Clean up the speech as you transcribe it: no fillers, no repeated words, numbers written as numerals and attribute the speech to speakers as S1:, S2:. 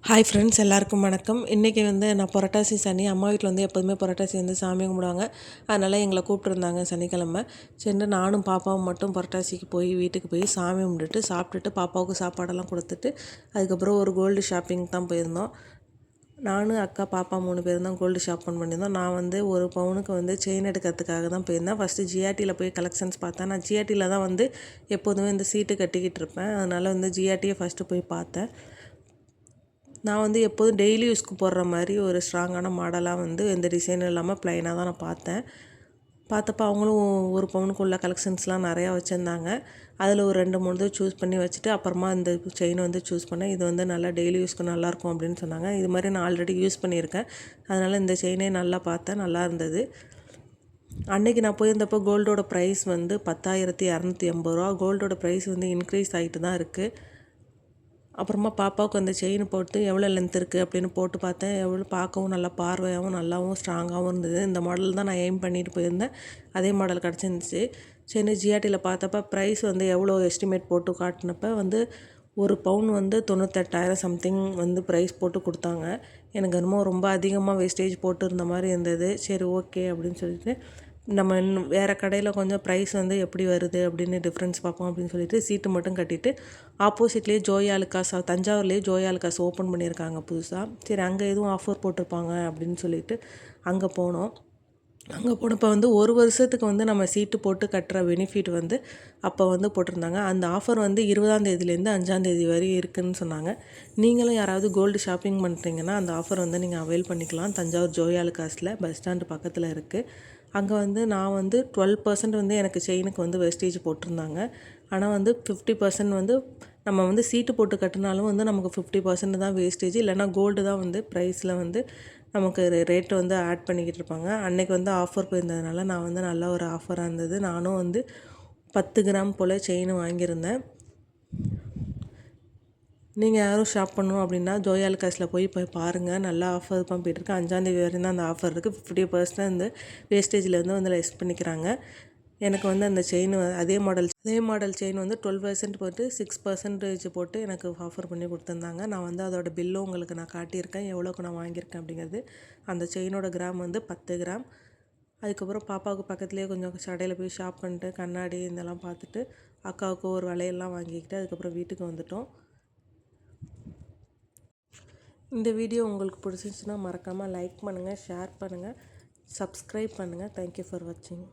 S1: Hi friends, எல்லாருக்கும் வணக்கம். இன்றைக்கி நான் புரட்டாசி சனி அம்மா வீட்டில் எப்போதுமே புரட்டாசி சாமி கும்பிடுவாங்க. அதனால் எங்களை கூப்பிட்ருந்தாங்க சனிக்கிழமை. சரி, நானும் பாப்பாவும் மட்டும் புரட்டாசிக்கு போய் வீட்டுக்கு போய் சாமி கும்பிட்டுட்டு சாப்பிட்டுட்டு பாப்பாவுக்கு சாப்பாடெல்லாம் கொடுத்துட்டு அதுக்கப்புறம் ஒரு கோல்டு ஷாப்பிங் தான் போயிருந்தோம். நானும் அக்கா பாப்பா 3 பேர் தான் கோல்டு ஷாப்பிங் பண்ணியிருந்தோம். நான் ஒரு பவுனுக்கு செயின் எடுக்கிறதுக்காக தான் போயிருந்தேன். ஃபஸ்ட்டு ஜிஆர்டியில் போய் கலெக்ஷன்ஸ் பார்த்தேன். நான் ஜிஆர்டியில் தான் எப்போதுமே சீட்டு கட்டிக்கிட்டு இருப்பேன். அதனால் ஜிஆர்டியை ஃபஸ்ட்டு போய் பார்த்தேன். நான் எப்போதும் டெய்லி யூஸ்க்கு போடுற மாதிரி ஒரு ஸ்ட்ராங்கான மாடலாக எந்த டிசைனும் இல்லாமல் ப்ளைனாக தான் நான் பார்த்தப்போ அவங்களும் ஒரு பவுனுக்குள்ள கலெக்ஷன்ஸ்லாம் நிறையா வச்சுருந்தாங்க. அதில் ஒரு 2-3 சூஸ் பண்ணி வச்சுட்டு அப்புறமா இந்த செயின் சூஸ் பண்ணேன். இது நல்லா டெய்லி யூஸ்க்கு நல்லாயிருக்கும் அப்படின்னு சொன்னாங்க. இது மாதிரி நான் ஆல்ரெடி யூஸ் பண்ணியிருக்கேன். அதனால் இந்த செயினே நல்லா பார்த்தேன், நல்லா இருந்தது. அன்றைக்கி நான் போயிருந்தப்போ கோல்டோட ப்ரைஸ் 10,280 ரூபா. கோல்டோட ப்ரைஸ் இன்க்ரீஸ் ஆகிட்டு தான் இருக்குது. அப்புறமா பாப்பாவுக்கு அந்த செயின் போட்டு எவ்வளோ லென்த் இருக்குது அப்படின்னு போட்டு பார்த்தேன். எவ்வளோ பார்க்கவும் நல்லா பார்வையாகவும் நல்லாவும் ஸ்ட்ராங்காகவும் இருந்தது. இந்த மாடல் தான் நான் எய்ம் பண்ணிட்டு போயிருந்தேன். அதே மாடல் கிடச்சிருந்துச்சு. சரி, ஜிஆர்டியில் பார்த்தப்ப ப்ரைஸ் எவ்வளோ எஸ்டிமேட் போட்டு காட்டினப்ப ஒரு பவுன் 98,000 சம்திங் ப்ரைஸ் போட்டு கொடுத்தாங்க. எனக்கு என்னமோ ரொம்ப அதிகமாக வேஸ்டேஜ் போட்டு இருந்த மாதிரி இருந்தது. சரி, ஓகே அப்படின்னு சொல்லிட்டு நம்ம இன்னும் வேறு கடையில் கொஞ்சம் ப்ரைஸ் எப்படி வருது அப்படின்னு டிஃப்ரென்ஸ் பார்ப்போம் அப்படின்னு சொல்லிட்டு சீட்டு மட்டும் கட்டிட்டு ஆப்போசிட்லேயே ஜோய் ஆலுக்காஸ், தஞ்சாவூர்லேயே ஜோய் ஆலுக்காஸ் ஓப்பன் பண்ணியிருக்காங்க புதுசாக. சரி, அங்கே எதுவும் ஆஃபர் போட்டிருப்பாங்க அப்படின்னு சொல்லிட்டு அங்கே போனோம். அங்கே போனப்போ ஒரு வருஷத்துக்கு நம்ம சீட்டு போட்டு கட்டுற பெனிஃபிட் அப்போ போட்டிருந்தாங்க. அந்த ஆஃபர் 20ஆம் தேதியிலேருந்து 5ஆம் தேதி வரை இருக்குதுன்னு சொன்னாங்க. நீங்களும் யாராவது கோல்டு ஷாப்பிங் பண்ணுறீங்கன்னா அந்த ஆஃபர் நீங்கள் அவைல் பண்ணிக்கலாம். தஞ்சாவூர் ஜோய் ஆலுக்காஸில் பஸ் ஸ்டாண்டு பக்கத்தில் இருக்குது. அங்கே நான் 12% எனக்கு செயினுக்கு வேஸ்டேஜ் போட்டிருந்தாங்க. ஆனால் 50% நம்ம சீட்டு போட்டு கட்டினாலும் நமக்கு 50% தான் வேஸ்டேஜ். இல்லைனா கோல்டு தான் ப்ரைஸில் நமக்கு ரேட்டு ஆட் பண்ணிக்கிட்டு இருப்பாங்க. அன்றைக்கி ஆஃபர் போயிருந்ததுனால நான் நல்ல ஒரு ஆஃபராக இருந்தது. நானும் 10 கிராம் போல் செயின் வாங்கியிருந்தேன். நீங்கள் யாரும் ஷாப் பண்ணணும் அப்படின்னா ஜோய் ஆலுக்காஸில் போய் பாருங்கள். நல்லா ஆஃபர் தான் போய்ட்டுருக்கு. 5ஆம் தேதி வரையும் தான் அந்த ஆஃபர் இருக்குது. 50% வேஸ்டேஜில் லெஸ் பண்ணிக்கிறாங்க. எனக்கு அந்த செயின் அதே மாடல் செயின் 12% போட்டு 6% போட்டு எனக்கு ஆஃபர் பண்ணி கொடுத்துருந்தாங்க. நான் அதோட பில்லும் உங்களுக்கு நான் காட்டியிருக்கேன், எவ்வளோக்கு நான் வாங்கியிருக்கேன் அப்படிங்கிறது. அந்த செயினோட கிராம் 10 கிராம். அதுக்கப்புறம் பாப்பாவுக்கு பக்கத்துலேயே கொஞ்சம் கடையில் போய் ஷாப் பண்ணிட்டு கண்ணாடி இதெல்லாம் பார்த்துட்டு அக்காவுக்கு ஒரு வளையல்லாம் வாங்கிக்கிட்டு அதுக்கப்புறம் வீட்டுக்கு வந்துட்டோம். இந்த வீடியோ உங்களுக்கு பிடிச்சிருந்துச்சுன்னா மறக்காமல் லைக் பண்ணுங்கள், ஷேர் பண்ணுங்கள், சப்ஸ்கிரைப் பண்ணுங்கள். தேங்க்யூ ஃபார் வாட்சிங்.